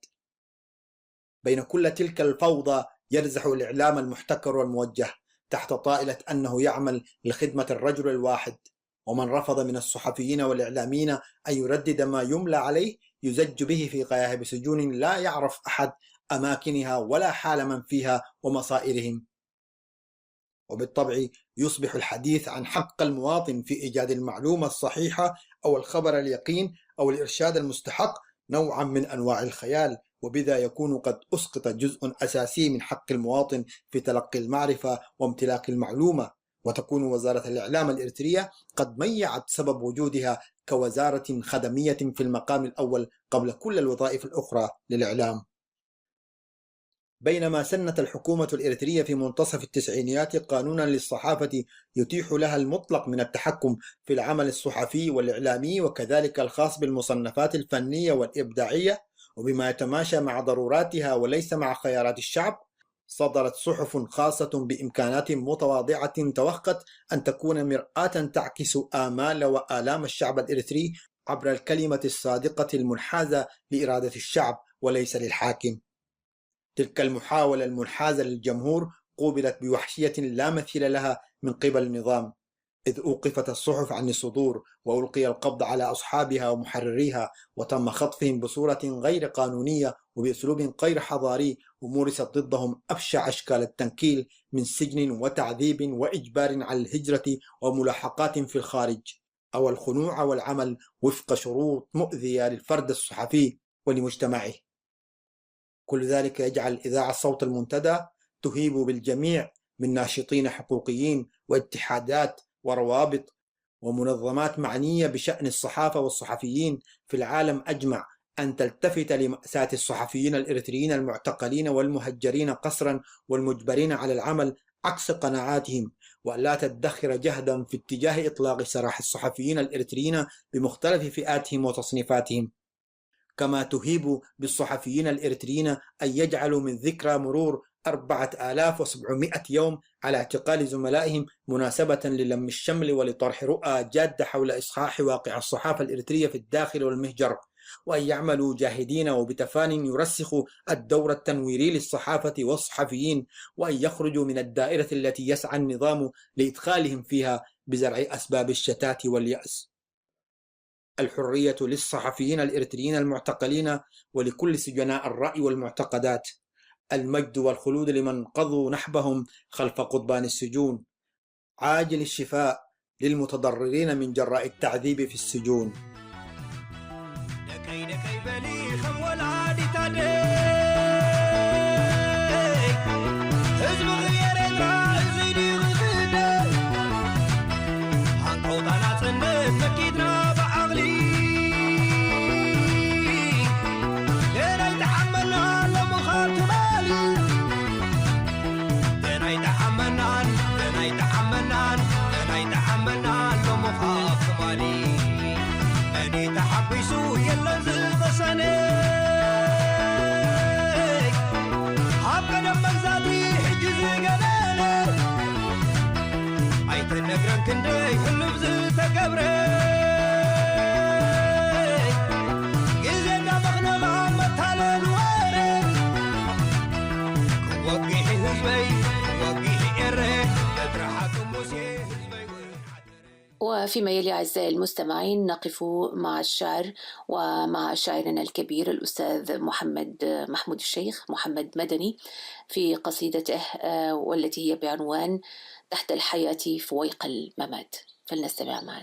D: بين كل تلك الفوضى يرزح الإعلام المحتكر والموجه تحت طائلة أنه يعمل لخدمة الرجل الواحد، ومن رفض من الصحفيين والإعلاميين أن يردد ما يملى عليه يزج به في غياهب سجون لا يعرف أحد أماكنها ولا حال من فيها ومصائرهم. وبالطبع يصبح الحديث عن حق المواطن في إيجاد المعلومة الصحيحة أو الخبر اليقين أو الإرشاد المستحق نوعا من أنواع الخيال، وبذا يكون قد أسقط جزء أساسي من حق المواطن في تلقي المعرفة وامتلاك المعلومة، وتكون وزارة الإعلام الإريترية قد ميعت سبب وجودها كوزارة خدمية في المقام الأول قبل كل الوظائف الأخرى للإعلام. بينما سنت الحكومة الإريترية في منتصف التسعينيات قانونا للصحافة يتيح لها المطلق من التحكم في العمل الصحفي والإعلامي وكذلك الخاص بالمصنفات الفنية والإبداعية وبما يتماشى مع ضروراتها وليس مع خيارات الشعب، صدرت صحف خاصة بإمكانات متواضعة توخت أن تكون مرآة تعكس آمال وآلام الشعب الإريتري عبر الكلمة الصادقة المنحازة لإرادة الشعب وليس للحاكم. تلك المحاولة المنحازة للجمهور قوبلت بوحشية لا مثيل لها من قبل النظام، إذ أوقفت الصحف عن الصدور وألقي القبض على أصحابها ومحرريها، وتم خطفهم بصورة غير قانونية وبأسلوب غير حضاري، ومورست ضدهم أبشع أشكال التنكيل من سجن وتعذيب وإجبار على الهجرة وملاحقات في الخارج، أو الخنوع والعمل وفق شروط مؤذية للفرد الصحفي ولمجتمعه. كل ذلك يجعل إذاعة صوت المنتدى تهيب بالجميع من ناشطين حقوقيين واتحادات وروابط ومنظمات معنية بشأن الصحافة والصحفيين في العالم أجمع أن تلتفت لمأساة الصحفيين الإريتريين المعتقلين والمهجرين قسرا والمجبرين على العمل عكس قناعاتهم، وأن لا تدخر جهدا في اتجاه إطلاق سراح الصحفيين الإريتريين بمختلف فئاتهم وتصنيفاتهم. كما تهيب بالصحفيين الإريتريين أن يجعلوا من ذكرى مرور 4700 يوم على اعتقال زملائهم مناسبة للم الشمل ولطرح رؤى جادة حول إصحاح واقع الصحافة الإريترية في الداخل والمهجر، وأن يعملوا جاهدين وبتفان يرسخوا الدور التنويري للصحافة والصحفيين، وأن يخرجوا من الدائرة التي يسعى النظام لإدخالهم فيها بزرع أسباب الشتات واليأس. الحرية للصحفيين الإريتريين المعتقلين ولكل سجناء الرأي والمعتقدات. المجد والخلود لمن قضوا نحبهم خلف قضبان السجون. عاجل الشفاء للمتضررين من جراء التعذيب في السجون.
A: وفيما يلي أعزائي المستمعين نقف مع الشعر ومع شاعرنا الكبير الأستاذ محمود الشيخ محمد مدني في قصيدته والتي هي بعنوان تحت الحياة فويق الممات، فلنستمع معا.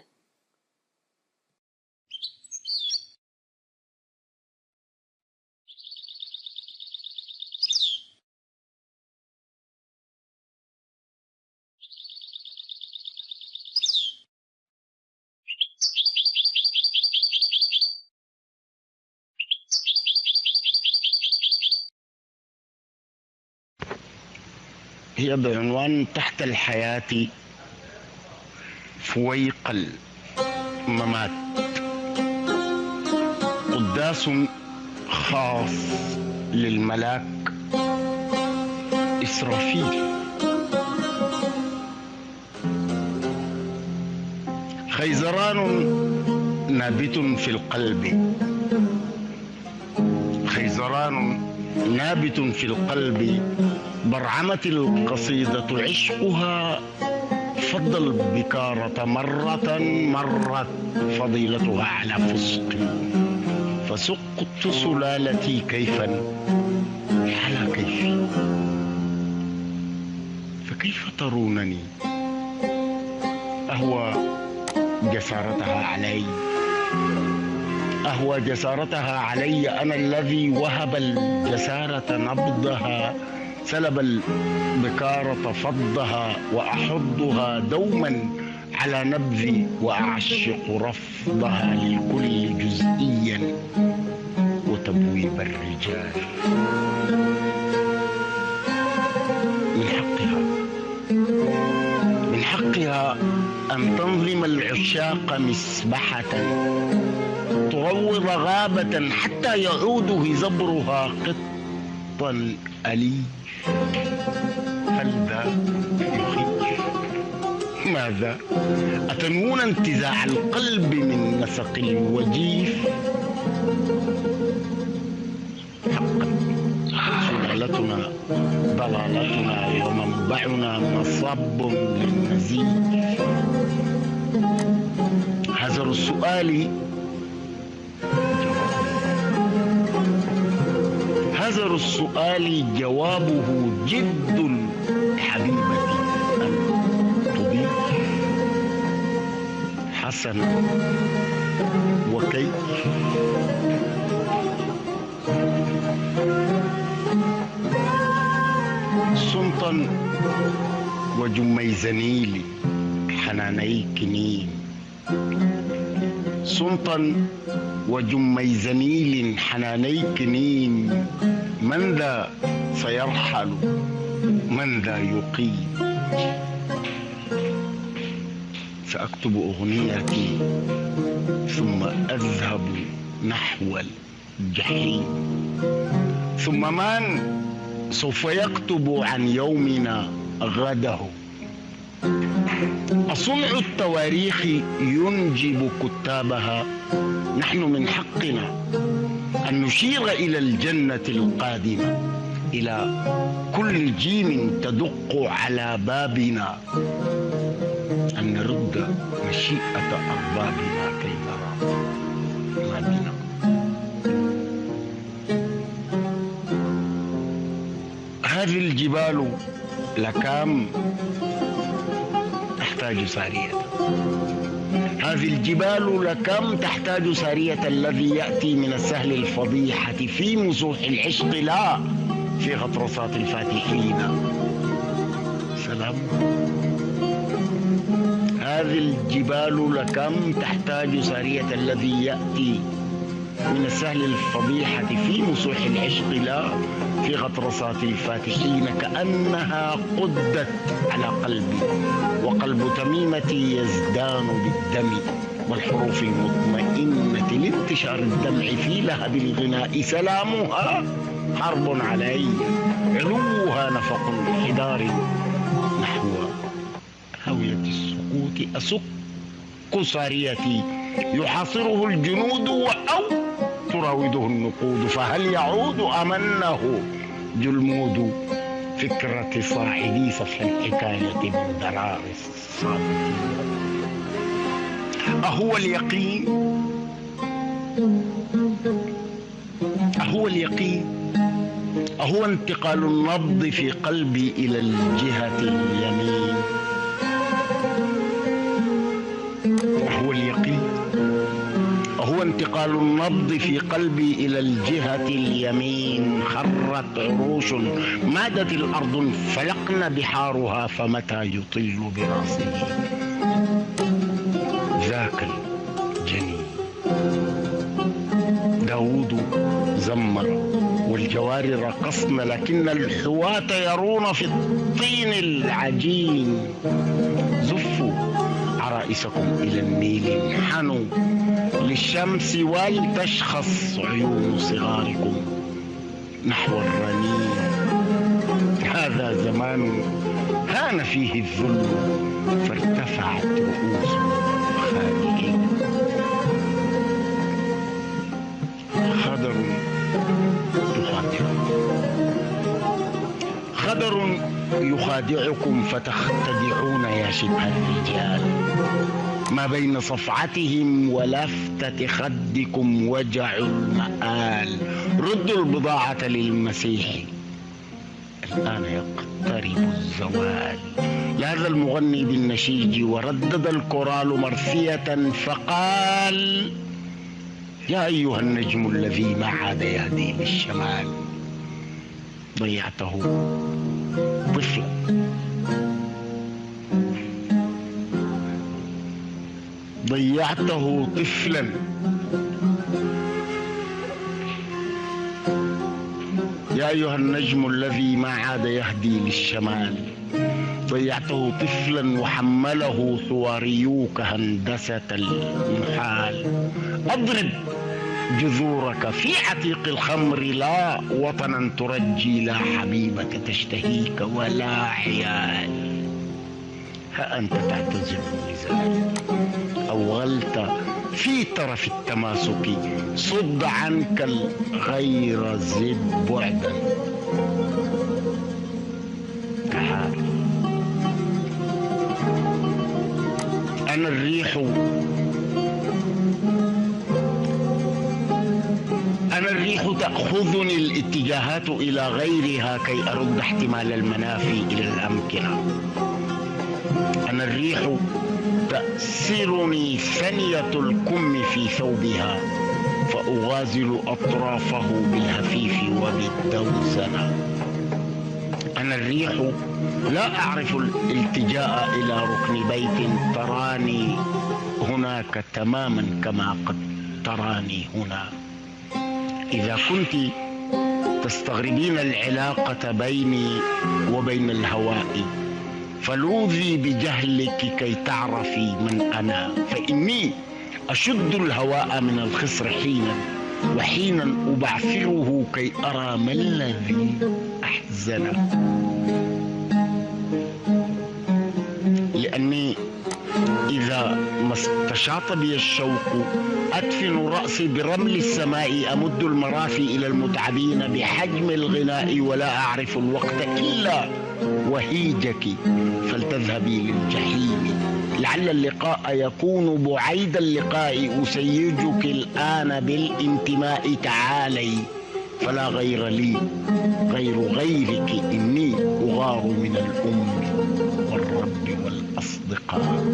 E: هي بعنوان تحت الحياة فويق الممات. قداس خاص للملاك إسرافيل. خيزران نابت في القلب، خيزران نابت في القلب، برعمت القصيدة عشقها، فض البكارة مرة مرت فضيلتها على فسق، فسقت سلالتي كيفا على كيفي، فكيف ترونني أهوى جسارتها علي، أهوى جسارتها علي، أنا الذي وهب الجسارة نبضها، سلب البكارة فضها، وأحضها دوما على نبذي، وأعشق رفضها للكل جزئيا وتبويب الرجال. من حقها أن تنظم العشاق مسبحة، تروض غابة حتى يعود هزبرها قطا أليف، هل ذا يخيف؟ ماذا؟ أتنوون انتزاع القلب من نسق الوجيف؟ سلالتنا ضلالتنا ومنبعنا مصب للنزيف. هذا السؤال جوابه جد حبيبتي أن تضيف. حسن وكيف؟ سلطا وجميزنيل حناني كنين. سلطا وجميزنيل حناني كنين. من ذا سيرحل من ذا يقيم. سأكتب أغنيتي ثم أذهب نحو الجحيم. ثم من سوف يكتب عن يومنا غده؟ أصنع التواريخ ينجب كتابها؟ نحن من حقنا أن نشير إلى الجنة القادمة، إلى كل جيم تدق على بابنا، أن نرد مشيئة أربابنا كي نرى ما بنا. هذه الجبال لكام تحتاج سارية. هذه الجبال لكم تحتاج سارية الذي يأتي من السهل الفضيحة في مسوح العشق لا في غطرسات الفاتحين. سلام. هذه الجبال لكم تحتاج سارية الذي يأتي من السهل الفضيحة في مسوح العشق لا في غطرسات الفاتحين. كأنها قدت على قلبي وقلب تميمتي يزدان بالدم والحروف المطمئنة لانتشار الدمع في لهب الغناء. سلامها حرب علي، علوها نفق حدار نحو هاوية السقوط. أسك ساريتي يحاصره الجنود أو تراوده النقود. فهل يعود أمنه جلمود فكرة صاعدي صف الحكاية من درار الصادقين؟ أهو اليقين؟ أهو اليقين؟ أهو انتقال النبض في قلبي إلى الجهة اليمين؟ أهو اليقين؟ أهو انتقال النبض في قلبي إلى الجهة اليمين؟ خرت عروش مادت الأرض انفلقن بحارها، فمتى يطل براسه ذاك الجنين؟ داود زمر والجواري رقصن، لكن الحواة يرون في الطين العجين. زفوا عرائسكم إلى النيل، انحنوا للشمس ولتشخص عيون صغاركم نحو الرنين. هذا زمان هان فيه الذل فارتفعت رؤوس خالقين. خدر يخادعكم فتختدعون يا شبه الرجال. ما بين صفعتهم ولفتة خدكم وجع المآل. ردوا البضاعة للمسيح، الآن يقترب الزوال. لهذا المغني بالنشيج وردد الكورال مرثية فقال: يا أيها النجم الذي ما عاد يهدي للشمال، ضيعته طفلا. ضيعته طفلا. يا أيها النجم الذي ما عاد يهدي للشمال، ضيعته طفلا وحمله ثواريوك هندسة المحال. أضرب جذورك في عتيق الخمر، لا وطنا ترجي، لا حبيبة تشتهيك ولا عيال. ها أنت تعتذر لذلك. أوغلت في طرف التماسك، صد عنك الغير زد بعدا. تعال. أنا الريح تأخذني الاتجاهات إلى غيرها كي أرد احتمال المنافي إلى الأمكنة. أنا الريح تأسرني ثنية الكم في ثوبها فأغازل أطرافه بالهفيف وبالدوزنة. أنا الريح لا أعرف الالتجاء إلى ركن بيت تراني هناك تماما كما قد تراني هنا. إذا كنت تستغربين العلاقة بيني وبين الهواء فلوذي بجهلك كي تعرفي من أنا، فإني أشد الهواء من الخصر حينا، وحينا أبعثره كي أرى ما الذي أحزنه. لأني إذا ما استشاط بي الشوق أدفن رأسي برمل السماء، أمد المرافي إلى المتعبين بحجم الغناء، ولا أعرف الوقت إلا وهيجك فلتذهبي للجحيم. لعل اللقاء يكون بعيد اللقاء، أسيجك الآن بالانتماء. تعالي فلا غير لي غير غيرك، إني أغار من الأم والرب والأصدقاء.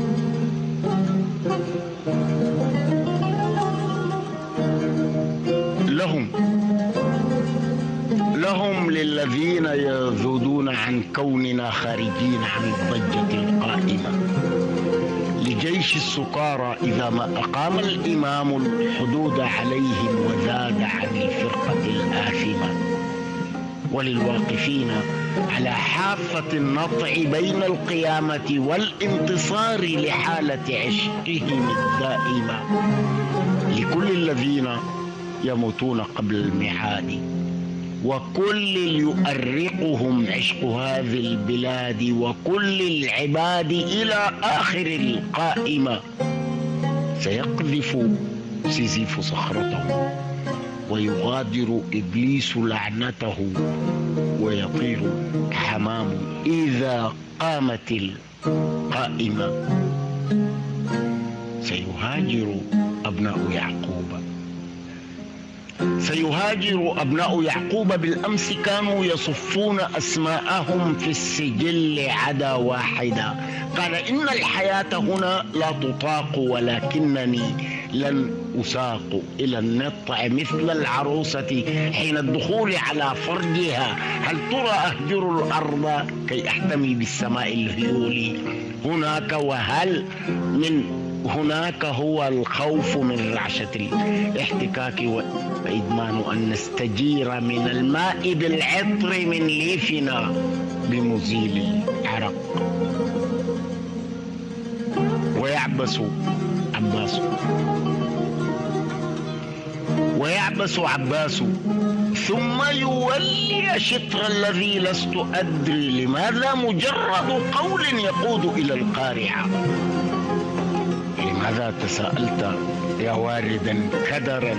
E: لهم للذين يذودون عن كوننا خارجين عن الضجة القائمة، لجيش السكارى إذا ما أقام الإمام الحدود عليهم وزاد عن الفرقة الآثمة، وللواقفين على حافة النطع بين القيامة والانتصار لحالة عشقهم الدائمة، لكل الذين يموتون قبل الميعاد، وكل يؤرقهم عشق هذه البلاد، وكل العباد إلى آخر القائمة. سيقذف سيزيف صخرته ويغادر إبليس لعنته، ويطير حمام إذا قامت القائمة. سيهاجر أبناء يعقوب بالأمس كانوا يصفون أسماءهم في السجل عدا واحدة. قال إن الحياة هنا لا تطاق، ولكنني لن أساق إلى النطع مثل العروسة حين الدخول على فرجها. هل ترى أهجر الأرض كي أحتمي بالسماء الهيول هناك؟ وهل من هناك هو الخوف من رعشة الاحتكاك وإدمان أن نستجير من الماء بالعطر من ليفنا بمزيل العرق. ويعبس عباس ثم يولي شطر الذي لست أدري لماذا، مجرد قول يقود إلى القارعة. لماذا تساءلت يا واردا كدرا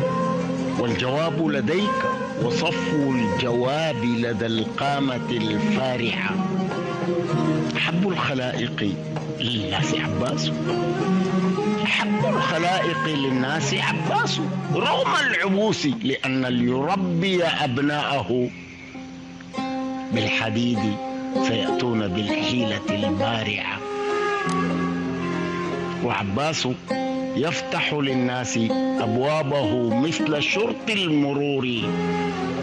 E: والجواب لديك، وصفو الجواب لدى القامة الفارعة. أحب الخلائق للناس عباس، أحب الخلائق للناس عباس، رغم العبوس، لأن ليربي أبناءه بالحديد سيأتون بالحيلة البارعة. وعباس يفتح للناس أبوابه مثل شرط المرور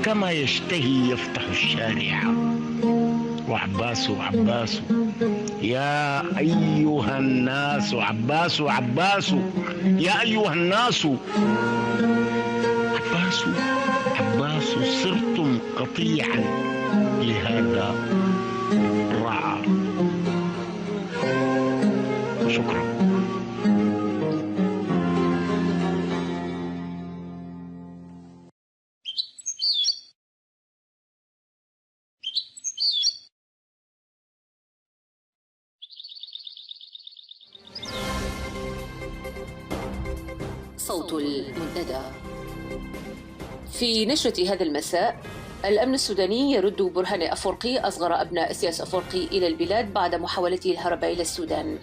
E: كما يشتهي يفتح الشارع. وعباس يا أيها الناس، عباس يا أيها الناس، عباس صرتم قطيعا لهذا الرعى. شكرا.
A: صوت المنتدى. في نشرة هذا المساء، الأمن السوداني يرد برهان أفورقي أصغر أبناء إسياس أفورقي إلى البلاد بعد محاولته الهرب إلى السودان.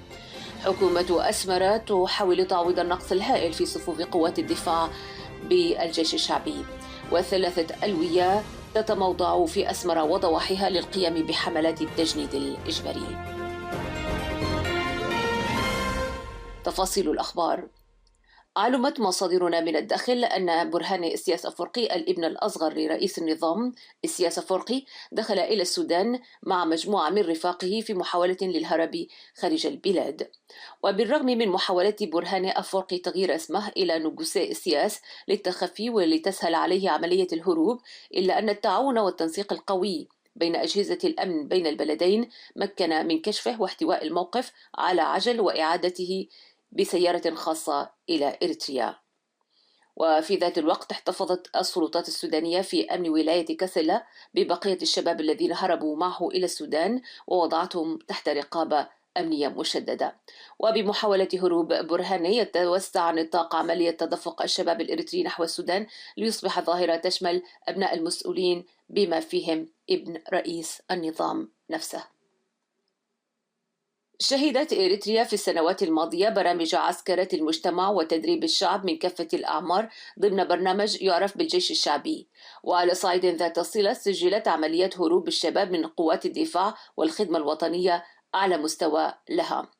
A: حكومة أسمرة تحاول تعويض النقص الهائل في صفوف قوات الدفاع بالجيش الشعبي. وثلاثة ألوية تتموضع في أسمرة وضواحيها للقيام بحملات التجنيد الإجباري. تفاصيل الأخبار. علمت مصادرنا من الداخل أن برهان إسياس أفورقي الابن الأصغر لرئيس النظام إسياس أفورقي دخل إلى السودان مع مجموعة من رفاقه في محاولة للهرب خارج البلاد. وبالرغم من محاولة برهان أفورقي تغيير اسمه إلى نجوسي إسياس للتخفي ولتسهل عليه عملية الهروب، إلا أن التعاون والتنسيق القوي بين أجهزة الأمن بين البلدين مكن من كشفه واحتواء الموقف على عجل وإعادته بسيارة خاصة إلى إريتريا. وفي ذات الوقت احتفظت السلطات السودانية في أمن ولاية كسلا ببقية الشباب الذين هربوا معه إلى السودان ووضعتهم تحت رقابة أمنية مشددة. وبمحاولة هروب برهان يتوسع نطاق عملية تدفق الشباب الإريتري نحو السودان ليصبح ظاهرة تشمل أبناء المسؤولين بما فيهم ابن رئيس النظام نفسه. شهدت إريتريا في السنوات الماضية برامج عسكرة المجتمع وتدريب الشعب من كافة الأعمار ضمن برنامج يعرف بالجيش الشعبي. وعلى صعيد ذات صلة سجلت عمليات هروب الشباب من قوات الدفاع والخدمة الوطنية أعلى مستوى لها.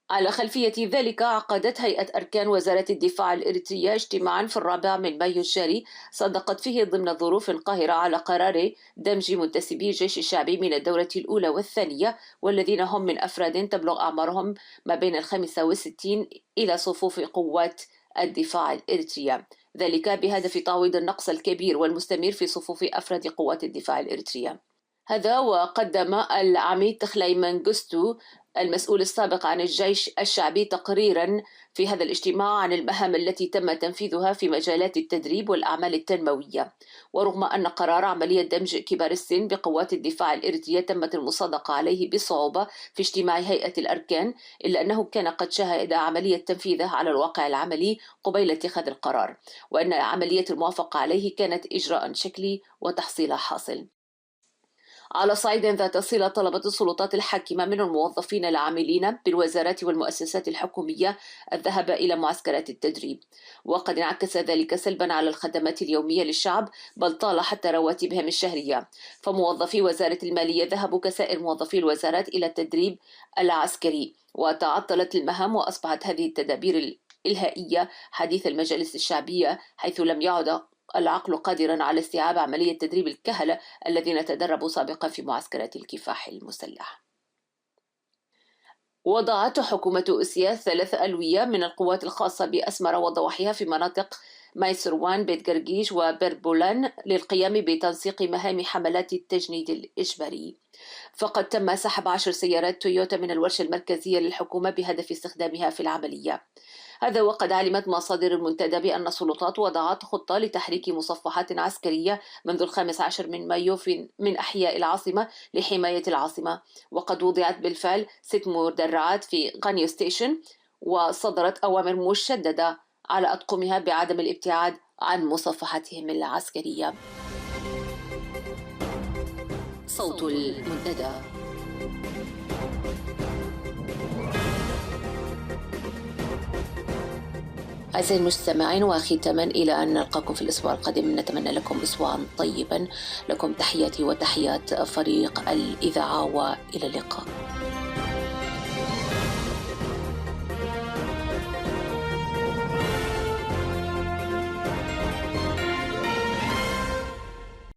A: على خلفية ذلك عقدت هيئة أركان وزارة الدفاع الإريترية اجتماعا في 4 مايو الجاري صدقت فيه ضمن ظروف قاهرة على قرار دمج منتسبي الجيش الشعبي من الدورة الأولى والثانية، والذين هم من أفراد تبلغ أعمارهم ما بين 65 إلى صفوف قوات الدفاع الإريترية، ذلك بهدف تعويض النقص الكبير والمستمر في صفوف أفراد قوات الدفاع الإريترية. هذا وقدم العميد تخلاي منغستو المسؤول السابق عن الجيش الشعبي تقريرا في هذا الاجتماع عن المهام التي تم تنفيذها في مجالات التدريب والأعمال التنموية. ورغم أن قرار عملية دمج كبار السن بقوات الدفاع الإريترية تمت المصادقة عليه بصعوبة في اجتماع هيئة الأركان، إلا أنه كان قد شهد عملية تنفيذه على الواقع العملي قبيل اتخاذ القرار، وأن عملية الموافقة عليه كانت إجراء شكلي وتحصيل حاصل. على صعيد ذات صلة طلبت السلطات الحاكمة من الموظفين العاملين بالوزارات والمؤسسات الحكومية الذهاب إلى معسكرات التدريب، وقد انعكس ذلك سلبا على الخدمات اليومية للشعب، بل طال حتى رواتبهم الشهرية. فموظفي وزارة المالية ذهبوا كسائر موظفي الوزارات إلى التدريب العسكري، وتعطلت المهام، وأصبحت هذه التدابير الإلهائية حديث المجالس الشعبية، حيث لم يعد العقل قادرا على استيعاب عملية تدريب الكهلة الذين تدربوا سابقا في معسكرات الكفاح المسلح. وضعت حكومة إسياس 3 ألوية من القوات الخاصة بأسمرة وضواحيها في مناطق مايسروان، بيت قرقيش وبربولان للقيام بتنسيق مهام حملات التجنيد الإجباري. فقد تم سحب 10 سيارات تويوتا من الورشة المركزية للحكومة بهدف استخدامها في العملية. هذا وقد علمت مصادر المنتدى بأن السلطات وضعت خطة لتحريك مصفحات عسكرية منذ 15 من مايو من أحياء العاصمة لحماية العاصمة، وقد وضعت بالفعل 6 مدرعات في غانيو ستيشن، وصدرت أوامر مشددة على أطقمها بعدم الابتعاد عن مصفحاتهم العسكرية. صوت المنتدى. أعزائي المستمعين، وختاما إلى أن نلقاكم في الأسبوع القادم، نتمنى لكم أسبوعا طيبا. لكم تحياتي وتحيات فريق الإذاعة، وإلى اللقاء.